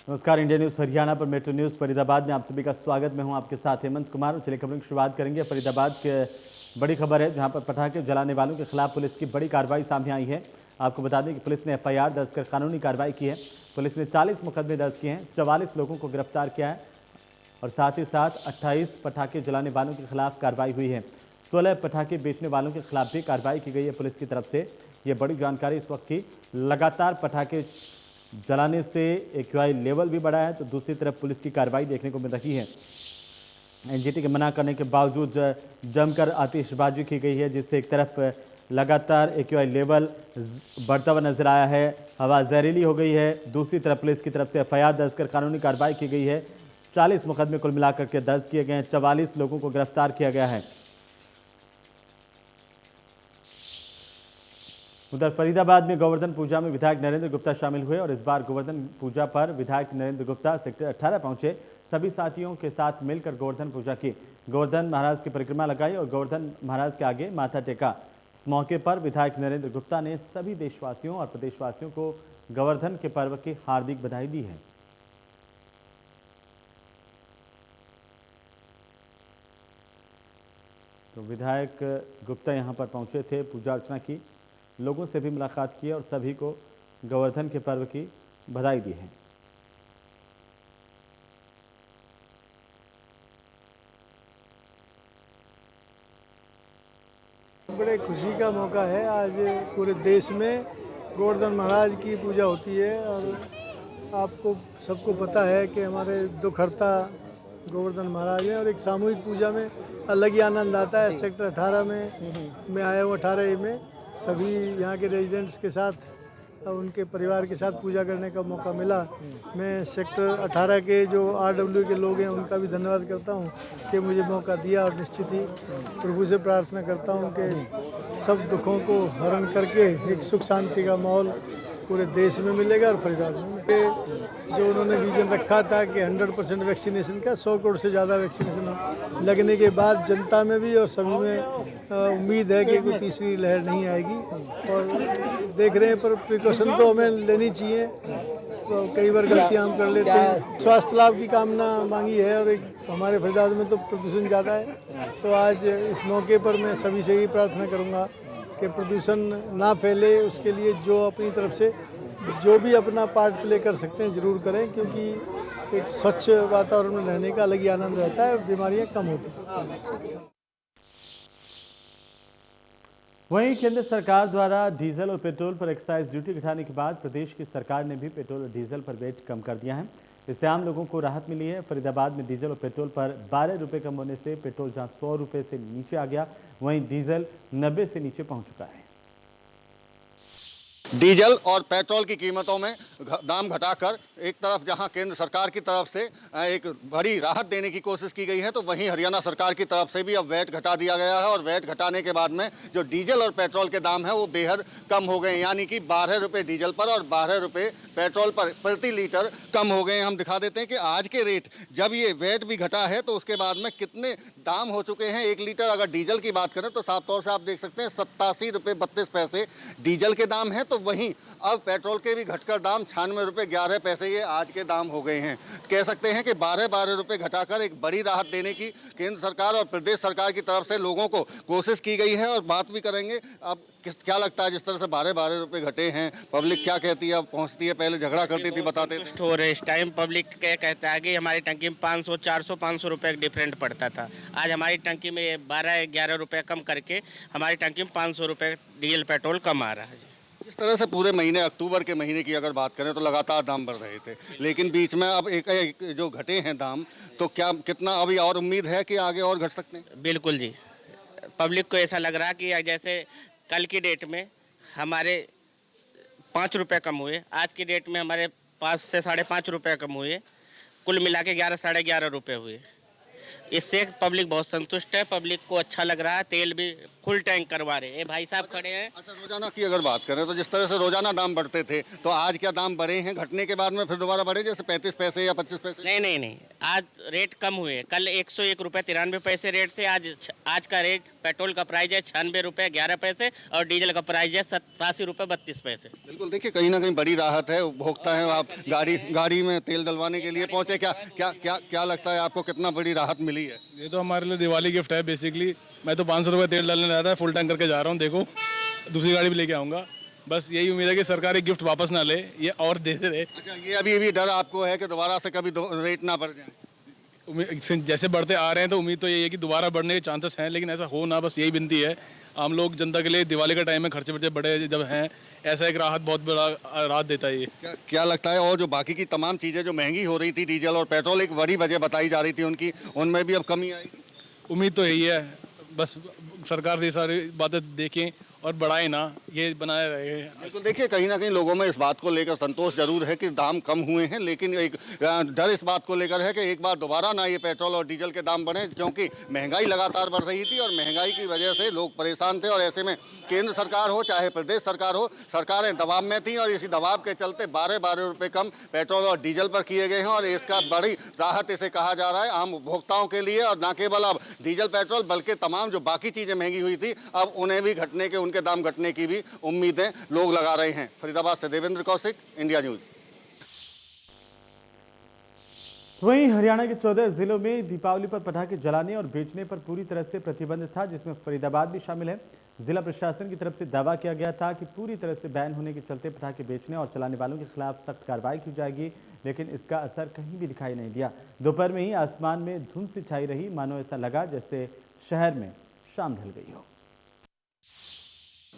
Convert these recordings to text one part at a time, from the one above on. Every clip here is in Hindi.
नमस्कार, इंडिया न्यूज़ हरियाणा पर मेट्रो न्यूज़ फरीदाबाद में आप सभी का स्वागत। मैं हूं आपके साथ हेमंत कुमार। चलिए खबरों की शुरुआत करेंगे। फरीदाबाद के बड़ी खबर है, जहां पर पटाखे जलाने वालों के खिलाफ पुलिस की बड़ी कार्रवाई सामने आई है। आपको बता दें कि पुलिस ने FIR दर्ज कर कानूनी कार्रवाई की है। पुलिस ने 40 मुकदमे दर्ज किए हैं, 44 लोगों को गिरफ्तार किया है और साथ ही साथ 28 पटाखे जलाने वालों के खिलाफ कार्रवाई हुई है। 16 पटाखे बेचने वालों के खिलाफ भी कार्रवाई की गई है पुलिस की तरफ से। ये बड़ी जानकारी इस वक्त की। लगातार पटाखे जलाने से AQI लेवल भी बढ़ा है, तो दूसरी तरफ पुलिस की कार्रवाई देखने को मिल रही है। NGT के मना करने के बावजूद जमकर आतिशबाजी की गई है, जिससे एक तरफ लगातार AQI लेवल बढ़ता हुआ नजर आया है, हवा जहरीली हो गई है। दूसरी तरफ पुलिस की तरफ से FIR दर्ज कर कानूनी कार्रवाई की गई है। 40 मुकदमे कुल मिलाकर के दर्ज किए गए हैं, 44 लोगों को गिरफ्तार किया गया है। उधर फरीदाबाद में गोवर्धन पूजा में विधायक नरेंद्र गुप्ता शामिल हुए और इस बार गोवर्धन पूजा पर विधायक नरेंद्र गुप्ता सेक्टर 18 पहुंचे। सभी साथियों के साथ मिलकर गोवर्धन पूजा की, गोवर्धन महाराज की परिक्रमा लगाई और गोवर्धन महाराज के आगे माथा टेका। इस मौके पर विधायक नरेंद्र गुप्ता ने सभी देशवासियों और प्रदेशवासियों को गोवर्धन के पर्व की हार्दिक बधाई दी है। तो विधायक गुप्ता यहां पर पहुंचे थे, पूजा अर्चना की, लोगों से भी मुलाकात की और सभी को गोवर्धन के पर्व की बधाई दी है। बड़े खुशी का मौका है। आज पूरे देश में गोवर्धन महाराज की पूजा होती है और आपको सबको पता है कि हमारे दुखहर्ता गोवर्धन महाराज हैं और एक सामूहिक पूजा में अलग ही आनंद आता है। सेक्टर 18 में मैं आया हूँ। 18A में सभी यहाँ के रेजिडेंट्स के साथ और उनके परिवार के साथ पूजा करने का मौका मिला। मैं सेक्टर 18 के जो RW के लोग हैं उनका भी धन्यवाद करता हूँ कि मुझे मौका दिया और निश्चित ही प्रभु से प्रार्थना करता हूँ कि सब दुखों को हरण करके एक सुख शांति का माहौल पूरे देश में मिलेगा और फरीदाबाद में। जो उन्होंने विजन रखा था कि 100% वैक्सीनेशन का, 100 करोड़ से ज़्यादा वैक्सीनेशन लगने के बाद जनता में भी और सभी में उम्मीद है कि कोई तीसरी लहर नहीं आएगी। और देख रहे हैं, पर प्रिकॉशन तो हमें लेनी चाहिए। तो कई बार गलतियाँ हम कर लेते हैं। स्वास्थ्य लाभ की कामना मांगी है और एक हमारे फरीदाबाद में तो प्रदूषण ज़्यादा है, तो आज इस मौके पर मैं सभी से ही प्रार्थना करूँगा कि प्रदूषण ना फैले। उसके लिए जो अपनी तरफ से जो भी अपना पार्ट प्ले कर सकते हैं ज़रूर करें, क्योंकि एक स्वच्छ वातावरण में रहने का अलग ही आनंद रहता है, बीमारियां कम होती हैं। वहीं केंद्र सरकार द्वारा डीजल और पेट्रोल पर एक्साइज ड्यूटी घटाने के बाद प्रदेश की सरकार ने भी पेट्रोल और डीजल पर वैट कम कर दिया है। इससे आम लोगों को राहत मिली है। फरीदाबाद में डीजल और पेट्रोल पर 12 रुपये कम होने से पेट्रोल जहां 100 रुपये से नीचे आ गया, वहीं डीजल 90 से नीचे पहुंच चुका है। डीजल और पेट्रोल की कीमतों में दाम घटाकर एक तरफ जहां केंद्र सरकार की तरफ से एक बड़ी राहत देने की कोशिश की गई है, तो वहीं हरियाणा सरकार की तरफ से भी अब वैट घटा दिया गया है। और वैट घटाने के बाद में जो डीजल और पेट्रोल के दाम है वो बेहद कम हो गए, यानी कि 12 रुपये डीजल पर और 12 रुपये पेट्रोल पर प्रति लीटर कम हो गए। हम दिखा देते हैं कि आज के रेट, जब ये वैट भी घटा है तो उसके बाद में कितने दाम हो चुके हैं। 1 लीटर अगर डीजल की बात करें तो साफ तौर से आप देख सकते हैं 87 रुपये 32 पैसे डीजल के दाम है। तो वहीं अब पेट्रोल के भी घटकर दाम 96 रुपये 11 पैसे ये आज के दाम हो गए हैं। कह सकते हैं कि 12 रुपये घटाकर एक बड़ी राहत देने की केंद्र सरकार और प्रदेश सरकार की तरफ से लोगों को कोशिश की गई है। और बात भी करेंगे अब क्या लगता है, जिस तरह से 12 रुपये घटे हैं, पब्लिक क्या कहती है, अब पहुंचती है, पहले झगड़ा करती थी, बताते हो रहे इस टाइम पब्लिक क्या कहता है कि हमारी टंकी में 500 400 500 रुपये डिफरेंट पड़ता था। आज हमारी टंकी में 12-11 रुपये कम करके हमारी टंकी में 500 रुपये डीजल पेट्रोल कम आ रहा है। इस तरह से पूरे महीने, अक्टूबर के महीने की अगर बात करें तो लगातार दाम बढ़ रहे थे, लेकिन बीच में अब एक जो घटे हैं दाम, तो क्या कितना अभी और उम्मीद है कि आगे और घट सकते हैं? बिल्कुल जी, पब्लिक को ऐसा लग रहा है कि जैसे कल की डेट में हमारे 5 रुपये कम हुए, आज की डेट में हमारे 5 से 5.5 रुपये कम हुए, कुल मिला के 11-11.5 रुपये हुए। इससे पब्लिक बहुत संतुष्ट है, पब्लिक को अच्छा लग रहा है। तेल भी फुल टैंक करवा रहे हैं। भाई साहब खड़े हैं। अच्छा, रोजाना की अगर बात करें तो जिस तरह से रोजाना दाम बढ़ते थे, तो आज क्या दाम बढ़े हैं? घटने के बाद में फिर दोबारा बढ़े, जैसे 35 पैसे या 25 पैसे? नहीं, आज रेट कम हुए। कल 101 रुपये 93 पैसे रेट थे, आज का रेट पेट्रोल का प्राइस है 96 रुपये 11 पैसे और डीजल का प्राइस है 87 रुपये 32 पैसे। बिल्कुल, देखिए कहीं ना कहीं बड़ी राहत है, उपभोक्ता है। आप गाड़ी में तेल डलवाने के लिए पहुंचे, क्या लगता है आपको, कितना बड़ी राहत मिली है? ये तो हमारे लिए दिवाली गिफ्ट है बेसिकली। मैं तो 500 रुपये तेल डालने जा रहा है, फुल टैंक करके जा रहा हूँ। देखो दूसरी गाड़ी भी लेके आऊँगा। बस यही उम्मीद है कि सरकार एक गिफ्ट वापस ना ले, ये और दे रहे। अच्छा, ये अभी डर आपको है कि दोबारा से कभी रेट ना बढ़ जाए? जैसे बढ़ते आ रहे हैं तो उम्मीद तो यही है कि दोबारा बढ़ने के चांसेस हैं, लेकिन ऐसा हो ना, बस यही विनती है। आम लोग जनता के लिए दिवाली का टाइम में खर्चे वर्चे बड़े जब हैं, ऐसा एक राहत बहुत बड़ा राहत देता है ये। क्या लगता है, और जो बाकी की तमाम चीज़ें जो महंगी हो रही थी, डीजल और पेट्रोल एक बड़ी वजह बताई जा रही थी उनकी, उनमें भी अब कमी आएगी? उम्मीद तो यही है, बस सरकार से सारी बातें देखें और बढ़ाए ना, ये बनाए रहे। बिल्कुल, देखिए कहीं ना कहीं लोगों में इस बात को लेकर संतोष जरूर है कि दाम कम हुए हैं, लेकिन एक डर इस बात को लेकर है कि एक बार दोबारा ना ये पेट्रोल और डीजल के दाम बढ़े, क्योंकि महंगाई लगातार बढ़ रही थी और महंगाई की वजह से लोग परेशान थे। और ऐसे में केंद्र सरकार हो चाहे प्रदेश सरकार हो, सरकारें दबाव में थी और इसी दबाव के चलते 12 रुपये कम पेट्रोल और डीजल पर किए गए हैं। और इसका बड़ी राहत इसे कहा जा रहा है आम उपभोक्ताओं के लिए। और न केवल अब डीजल पेट्रोल बल्कि तमाम जो बाकी चीज़ें महंगी हुई थी, अब उन्हें भी घटने के, उनके दाम घटने की भी उम्मीदें लोग लगा रहे हैं। फरीदाबाद से देवेंद्र कौशिक, इंडिया न्यूज। वहीं हरियाणा के 14 जिलों में दीपावली पर पटाखे जलाने और बेचने पर पूरी तरह से प्रतिबंध था, जिसमें फरीदाबाद भी शामिल है। जिला प्रशासन की तरफ से दावा किया गया था कि पूरी तरह से बैन होने के चलते पटाखे बेचने और चलाने वालों के खिलाफ सख्त कार्रवाई की जाएगी, लेकिन इसका असर कहीं भी दिखाई नहीं दिया। दोपहर में ही आसमान में धुंध सी छाई रही, मानो ऐसा लगा जैसे शहर में शाम ढल गई हो।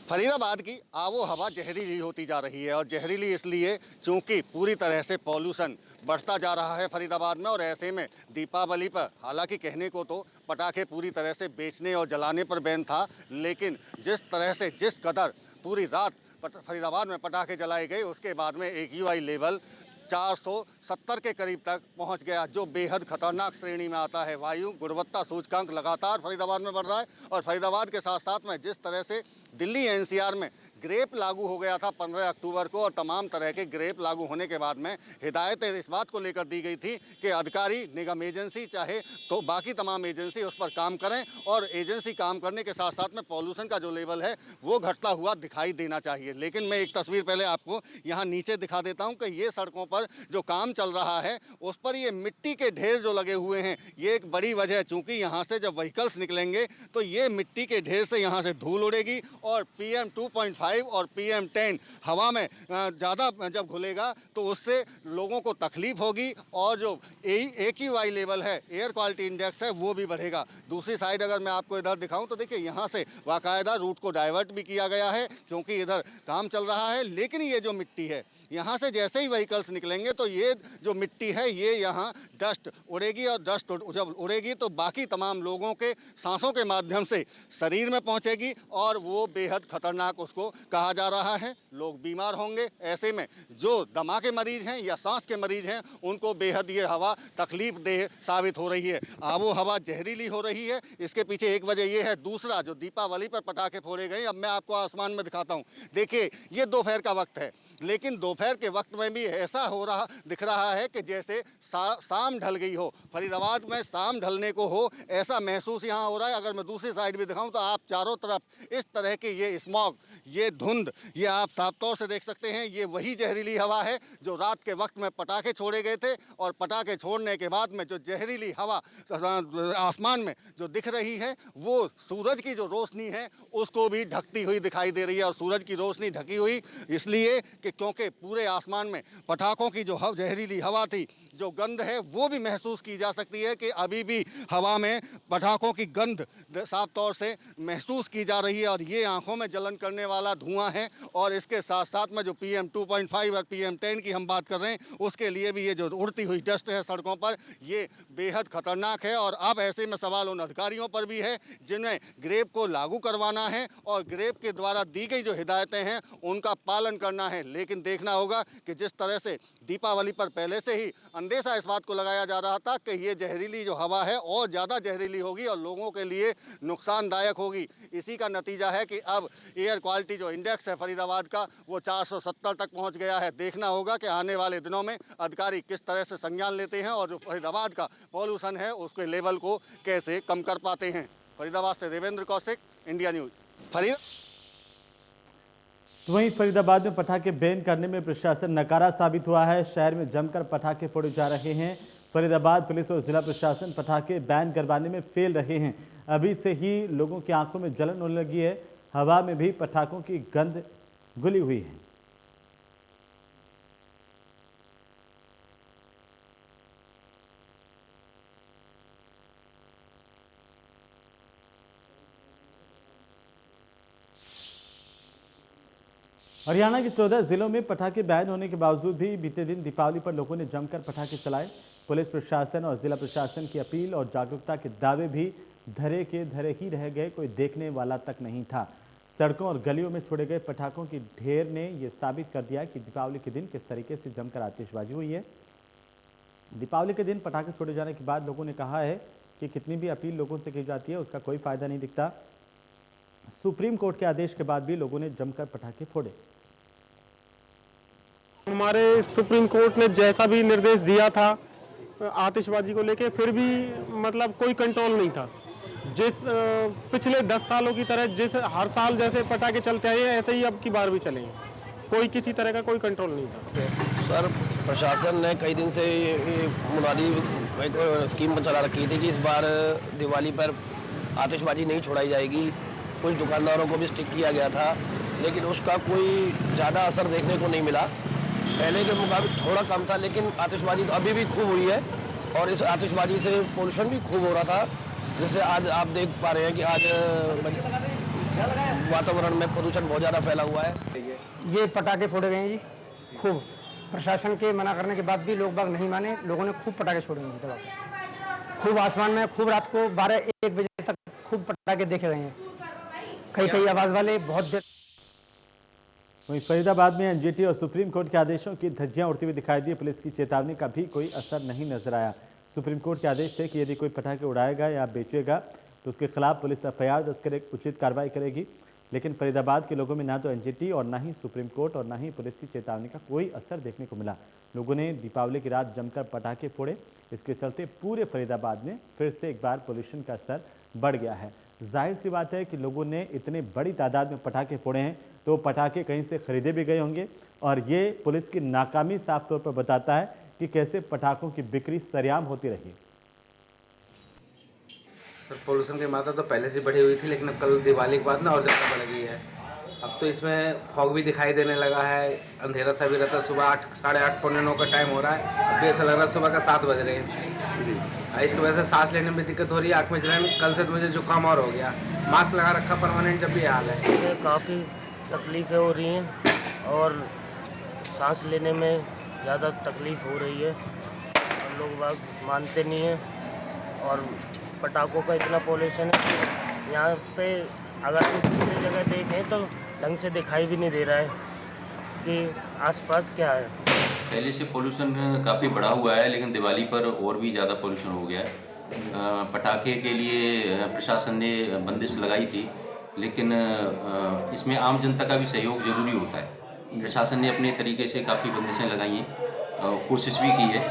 फरीदाबाद की आबो हवा जहरीली होती जा रही है, और जहरीली इसलिए चूंकि पूरी तरह से पॉल्यूशन बढ़ता जा रहा है फरीदाबाद में। और ऐसे में दीपावली पर हालांकि कहने को तो पटाखे पूरी तरह से बेचने और जलाने पर बैन था, लेकिन जिस तरह से जिस कदर पूरी रात फरीदाबाद में पटाखे जलाए गए, उसके बाद में AQI लेवल 470 के करीब तक पहुंच गया, जो बेहद खतरनाक श्रेणी में आता है। वायु गुणवत्ता सूचकांक लगातार फरीदाबाद में बढ़ रहा है। और फरीदाबाद के साथ साथ में जिस तरह से दिल्ली NCR में ग्रेप लागू हो गया था 15 अक्टूबर को, और तमाम तरह के ग्रेप लागू होने के बाद में हिदायतें इस बात को लेकर दी गई थी कि अधिकारी, निगम एजेंसी चाहे तो बाकी तमाम एजेंसी उस पर काम करें, और एजेंसी काम करने के साथ साथ में पॉल्यूशन का जो लेवल है वो घटता हुआ दिखाई देना चाहिए। लेकिन मैं एक तस्वीर पहले आपको यहाँ नीचे दिखा देता हूँ कि ये सड़कों पर जो काम चल रहा है उस पर ये मिट्टी के ढेर जो लगे हुए हैं, ये एक बड़ी वजह है। चूँकि यहाँ से जब व्हीकल्स निकलेंगे तो ये मिट्टी के ढेर से यहाँ से धूल उड़ेगी, और PM 2.5 और PM 10 हवा में ज़्यादा जब घुलेगा तो उससे लोगों को तकलीफ होगी, और जो AQI लेवल है, एयर क्वालिटी इंडेक्स है, वो भी बढ़ेगा। दूसरी साइड अगर मैं आपको इधर दिखाऊं तो देखिए यहाँ से बाकायदा रूट को डाइवर्ट भी किया गया है, क्योंकि इधर काम चल रहा है। लेकिन ये जो मिट्टी है, यहाँ से जैसे ही व्हीकल्स निकलेंगे तो ये जो मिट्टी है ये यहाँ डस्ट उड़ेगी, और डस्ट जब उड़ेगी तो बाकी तमाम लोगों के सांसों के माध्यम से शरीर में पहुँचेगी, और वो बेहद खतरनाक उसको कहा जा रहा है। लोग बीमार होंगे। ऐसे में जो दमा के मरीज हैं या सांस के मरीज हैं, उनको बेहद ये हवा तकलीफ देह साबित हो रही है। आबो हवा जहरीली हो रही है, इसके पीछे एक वजह ये है। दूसरा, जो दीपावली पर पटाखे फोड़े गए, अब मैं आपको आसमान में दिखाता हूँ। देखिए ये दोपहर का वक्त है, लेकिन दोपहर के वक्त में भी ऐसा दिख रहा है कि जैसे शाम ढल गई हो। फरीदाबाद में शाम ढलने को हो, ऐसा महसूस यहाँ हो रहा है। अगर मैं दूसरी साइड भी दिखाऊं तो आप चारों तरफ इस तरह के ये स्मॉग, ये धुंध, ये आप साफ तौर से देख सकते हैं। ये वही जहरीली हवा है जो रात के वक्त में पटाखे छोड़े गए थे, और पटाखे छोड़ने के बाद में जो जहरीली हवा आसमान में जो दिख रही है, वो सूरज की जो रोशनी है उसको भी ढकती हुई दिखाई दे रही है। और सूरज की रोशनी ढकी हुई इसलिए क्योंकि पूरे आसमान में पटाखों की जो जहरीली हवा थी, जो गंध है वो भी महसूस की जा सकती है कि अभी भी हवा में पटाखों की गंध साफ तौर से महसूस की जा रही है। और ये आंखों में जलन करने वाला धुआं है। और इसके साथ साथ में जो PM 2.5 और PM 10 की हम बात कर रहे हैं, उसके लिए भी ये जो उड़ती हुई डस्ट है सड़कों पर, ये बेहद खतरनाक है। और अब ऐसे में सवाल उन अधिकारियों पर भी है जिन्हें ग्रेप को लागू करवाना है और ग्रेप के द्वारा दी गई जो हिदायतें हैं उनका पालन करना है। लेकिन देखना होगा कि जिस तरह से दीपावली पर पहले से ही अंदेशा इस बात को लगाया जा रहा था कि ये जहरीली जो हवा है और ज़्यादा जहरीली होगी और लोगों के लिए नुकसानदायक होगी, इसी का नतीजा है कि अब एयर क्वालिटी जो इंडेक्स है फरीदाबाद का वो 470 तक पहुंच गया है। देखना होगा कि आने वाले दिनों में अधिकारी किस तरह से संज्ञान लेते हैं और जो फरीदाबाद का पॉल्यूशन है उसके लेवल को कैसे कम कर पाते हैं। फरीदाबाद से देवेंद्र कौशिक, इंडिया न्यूज। तो वहीं फरीदाबाद में पटाखे बैन करने में प्रशासन नकारा साबित हुआ है। शहर में जमकर पटाखे फोड़े जा रहे हैं। फरीदाबाद पुलिस और जिला प्रशासन पटाखे बैन करवाने में फेल रहे हैं। अभी से ही लोगों की आंखों में जलन होने लगी है। हवा में भी पटाखों की गंध घुली हुई है। हरियाणा के 14 जिलों में पटाखे बैन होने के बावजूद भी बीते दिन दीपावली पर लोगों ने जमकर पटाखे चलाए। पुलिस प्रशासन और जिला प्रशासन की अपील और जागरूकता के दावे भी धरे के धरे ही रह गए, कोई देखने वाला तक नहीं था। सड़कों और गलियों में छोड़े गए पटाखों की ढेर ने यह साबित कर दिया कि दीपावली के दिन किस तरीके से जमकर आतिशबाजी हुई है। दीपावली के दिन पटाखे छोड़े जाने के बाद लोगों ने कहा है कि कितनी भी अपील लोगों से की जाती है उसका कोई फायदा नहीं दिखता। सुप्रीम कोर्ट के आदेश के बाद भी लोगों ने जमकर पटाखे फोड़े। हमारे सुप्रीम कोर्ट ने जैसा भी निर्देश दिया था आतिशबाजी को लेके, फिर भी मतलब कोई कंट्रोल नहीं था। जिस पिछले 10 सालों की तरह जिस हर साल जैसे पटाखे चलते आए ऐसे ही अब की बार भी चलेंगे। कोई किसी तरह का कोई कंट्रोल नहीं था। सर, प्रशासन ने कई दिन से मुनादी स्कीम चला रखी थी कि इस बार दिवाली पर आतिशबाजी नहीं छोड़ाई जाएगी। कुछ दुकानदारों को भी स्टिक किया गया था, लेकिन उसका कोई ज़्यादा असर देखने को नहीं मिला। पहले के मुकाबले थोड़ा कम था, लेकिन आतिशबाजी तो अभी भी खूब हुई है और इस आतिशबाजी से पोल्यूशन भी खूब हो रहा था। जैसे आज आप देख पा रहे हैं कि आज वातावरण में प्रदूषण बहुत ज़्यादा फैला हुआ है। ये पटाखे फोड़े गए हैं जी, खूब। प्रशासन के मना करने के बाद भी लोग बाग नहीं माने, लोगों ने खूब पटाखे छोड़े हैं। खूब आसमान में खूब रात को 12-1 बजे तक खूब पटाखे देखे गए हैं। कई आवाज़ वाले बहुत देर। वहीं फरीदाबाद में एनजीटी और सुप्रीम कोर्ट के आदेशों की धज्जियां उड़ती हुई दिखाई दी। पुलिस की चेतावनी का भी कोई असर नहीं नजर आया। सुप्रीम कोर्ट के आदेश थे कि यदि कोई पटाखे उड़ाएगा या बेचेगा तो उसके खिलाफ पुलिस एफआईआर दर्ज कर उचित कार्रवाई करेगी, लेकिन फरीदाबाद के लोगों में ना तो एनजीटी और ना ही सुप्रीम कोर्ट और ना ही पुलिस की चेतावनी का कोई असर देखने को मिला। लोगों ने दीपावली की रात जमकर पटाखे फोड़े। इसके चलते पूरे फरीदाबाद में फिर से एक बार पोल्यूशन का स्तर बढ़ गया है। जाहिर सी बात है कि लोगों ने इतने बड़ी तादाद में पटाखे फोड़े हैं तो पटाखे कहीं से खरीदे भी गए होंगे और ये पुलिस की नाकामी साफ तौर पर बताता है कि कैसे पटाखों की बिक्री सरेआम होती रही। सर, पोल्यूशन की मात्रा तो पहले से बढ़ी हुई थी, लेकिन अब कल दिवाली के बाद ना और ज़्यादा बढ़ गई है। अब तो इसमें फॉग भी दिखाई देने लगा है, अंधेरा सा भी रहता है। सुबह 8, 8:30, पौने 9 का टाइम हो रहा है, अब भी ऐसा लग रहा है सुबह का 7 बज रहे हैं। इसकी वजह से सांस लेने में दिक्कत हो रही है, आँख में जलन। कल से तो मुझे जुकाम और हो गया। मास्क लगा रखा परमानेंट, जब भी हाल है। इससे काफ़ी तकलीफ़ें हो रही हैं और सांस लेने में ज़्यादा तकलीफ़ हो रही है और लोग बाग मानते नहीं हैं। और पटाखों का इतना पॉल्यूशन है कि यहाँ पे अगर दूसरी जगह देखें तो ढंग से दिखाई भी नहीं दे रहा है कि आसपास क्या है। पहले से पोल्यूशन काफ़ी बढ़ा हुआ है, लेकिन दिवाली पर और भी ज़्यादा पोल्यूशन हो गया है। पटाखे के लिए प्रशासन ने बंदिश लगाई थी, लेकिन इसमें आम जनता का भी सहयोग जरूरी होता है। प्रशासन ने अपने तरीके से काफ़ी बंदिशें लगाई हैं, कोशिश भी की है,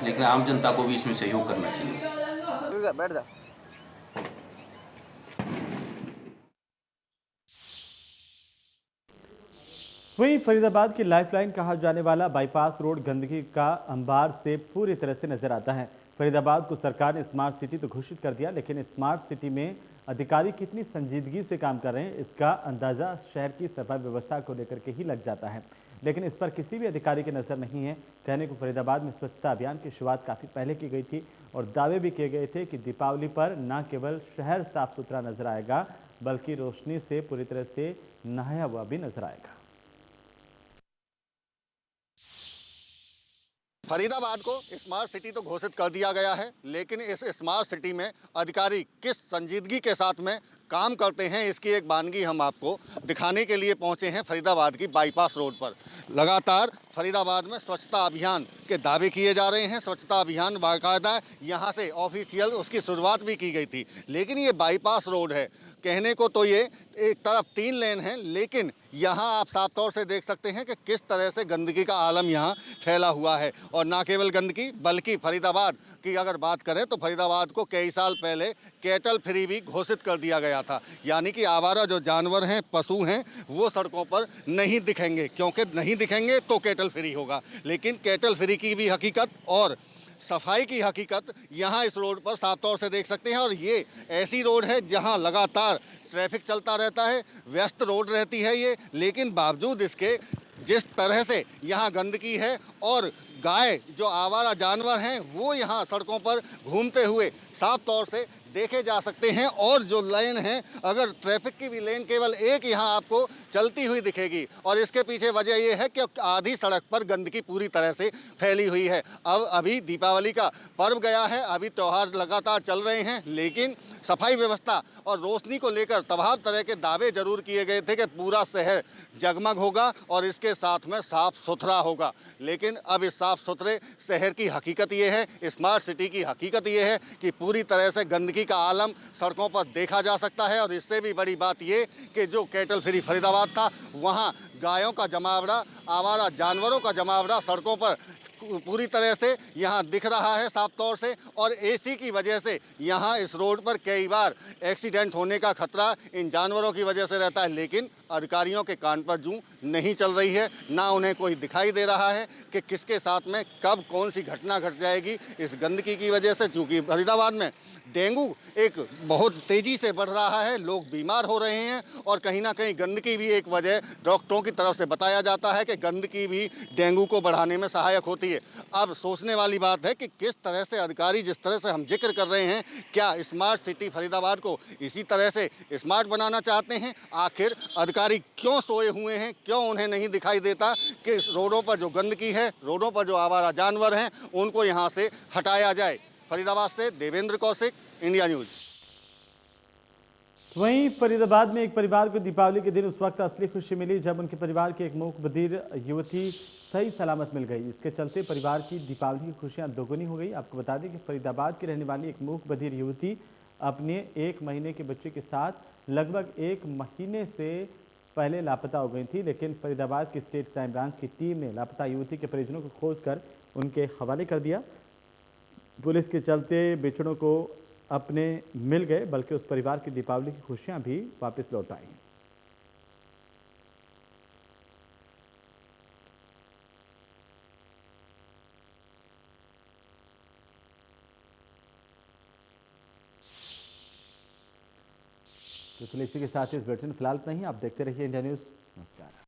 लेकिन आम जनता को भी इसमें सहयोग करना चाहिए। बैठ जा। वहीं फरीदाबाद की लाइफलाइन कहा जाने वाला बाईपास रोड गंदगी का अंबार से पूरी तरह से नजर आता है। फरीदाबाद को सरकार ने स्मार्ट सिटी तो घोषित कर दिया, लेकिन स्मार्ट सिटी में अधिकारी कितनी संजीदगी से काम कर रहे हैं इसका अंदाजा शहर की सफाई व्यवस्था को लेकर के ही लग जाता है, लेकिन इस पर किसी भी अधिकारी की नज़र नहीं है। कहने को फरीदाबाद में स्वच्छता अभियान की शुरुआत काफ़ी पहले की गई थी और दावे भी किए गए थे कि दीपावली पर न केवल शहर साफ सुथरा नजर आएगा बल्कि रोशनी से पूरी तरह से नहाया हुआ भी नजर आएगा। फरीदाबाद को स्मार्ट सिटी तो घोषित कर दिया गया है, लेकिन इस स्मार्ट सिटी में अधिकारी किस संजीदगी के साथ में काम करते हैं, इसकी एक वानगी हम आपको दिखाने के लिए पहुंचे हैं फरीदाबाद की बाईपास रोड पर। लगातार फरीदाबाद में स्वच्छता अभियान के दावे किए जा रहे हैं। स्वच्छता अभियान बाकायदा यहाँ से ऑफिशियल उसकी शुरुआत भी की गई थी, लेकिन ये बाईपास रोड है। कहने को तो ये एक तरफ 3 लेन है, लेकिन यहाँ आप साफ तौर से देख सकते हैं कि किस तरह से गंदगी का आलम यहाँ फैला हुआ है। और ना केवल गंदगी, बल्कि फरीदाबाद की अगर बात करें तो फरीदाबाद को कई साल पहले कैटल फ्री भी घोषित कर दिया गया था, यानी कि आवारा जो जानवर हैं, पशु हैं, वो सड़कों पर नहीं दिखेंगे, क्योंकि नहीं दिखेंगे तो कैटल फ्री होगा। लेकिन कैटल फ्री की भी हकीकत और सफाई की हकीकत यहाँ इस रोड पर साफ तौर से देख सकते हैं। और ये ऐसी रोड है जहाँ लगातार ट्रैफिक चलता रहता है, व्यस्त रोड रहती है ये, लेकिन बावजूद इसके जिस तरह से यहाँ गंदगी है और गाय जो आवारा जानवर हैं वो यहाँ सड़कों पर घूमते हुए साफ तौर से देखे जा सकते हैं। और जो लेन है, अगर ट्रैफिक की भी लेन केवल एक यहाँ आपको चलती हुई दिखेगी, और इसके पीछे वजह ये है कि आधी सड़क पर गंदगी पूरी तरह से फैली हुई है। अब अभी दीपावली का पर्व गया है, अभी त्यौहार लगातार चल रहे हैं, लेकिन सफाई व्यवस्था और रोशनी को लेकर तमाम तरह के दावे जरूर किए गए थे कि पूरा शहर जगमग होगा और इसके साथ में साफ सुथरा होगा। लेकिन अब इस साफ सुथरे शहर की हकीकत ये है, स्मार्ट सिटी की हकीकत ये है कि पूरी तरह से गंदगी का आलम सड़कों पर देखा जा सकता है। और इससे भी बड़ी बात ये कि जो कैटल फ्री फरीदाबाद था, वहाँ गायों का जमावड़ा, आवारा जानवरों का जमावड़ा सड़कों पर पूरी तरह से यहाँ दिख रहा है साफ तौर से। और एसी की वजह से यहाँ इस रोड पर कई बार एक्सीडेंट होने का खतरा इन जानवरों की वजह से रहता है, लेकिन अधिकारियों के कान पर जूं नहीं चल रही है, ना उन्हें कोई दिखाई दे रहा है कि किसके साथ में कब कौन सी घटना घट जाएगी इस गंदगी की वजह से। चूँकि फरीदाबाद में डेंगू एक बहुत तेज़ी से बढ़ रहा है, लोग बीमार हो रहे हैं, और कहीं ना कहीं गंदगी भी एक वजह डॉक्टरों की तरफ से बताया जाता है कि गंदगी भी डेंगू को बढ़ाने में सहायक होती है। अब सोचने वाली बात है कि किस तरह से अधिकारी, जिस तरह से हम जिक्र कर रहे हैं, क्या स्मार्ट सिटी फरीदाबाद को इसी तरह से स्मार्ट बनाना चाहते हैं? आखिर अधिकारी क्यों सोए हुए हैं, क्यों उन्हें नहीं दिखाई देता कि रोडों पर जो गंदगी है, रोडों पर जो आवारा जानवर हैं, उनको यहाँ से हटाया जाए। फरीदाबाद से देवेंद्र कौशिक, इंडिया न्यूज। वहीं फरीदाबाद में एक परिवार को दीपावली के दिन उस वक्त असली खुशी मिली जब उनके परिवार की एक मूक बधिर युवती सही सलामत मिल गई। इसके चलते परिवार की दीपावली की खुशियां दोगुनी हो गई। आपको बता दें कि फरीदाबाद की रहने वाली एक मूक बधिर युवती अपने 1 महीने के बच्चे के साथ लगभग 1 महीने से पहले लापता हो गई थी, लेकिन फरीदाबाद की स्टेट क्राइम ब्रांच की टीम ने लापता युवती के परिजनों को खोजकर उनके हवाले कर दिया। पुलिस के चलते बिछड़ों को अपने मिल गए, बल्कि उस परिवार की दीपावली की खुशियां भी वापस लौट आई। तो इसी के साथ इस बुलेटिन फिलहाल नहीं, आप देखते रहिए इंडिया न्यूज। नमस्कार।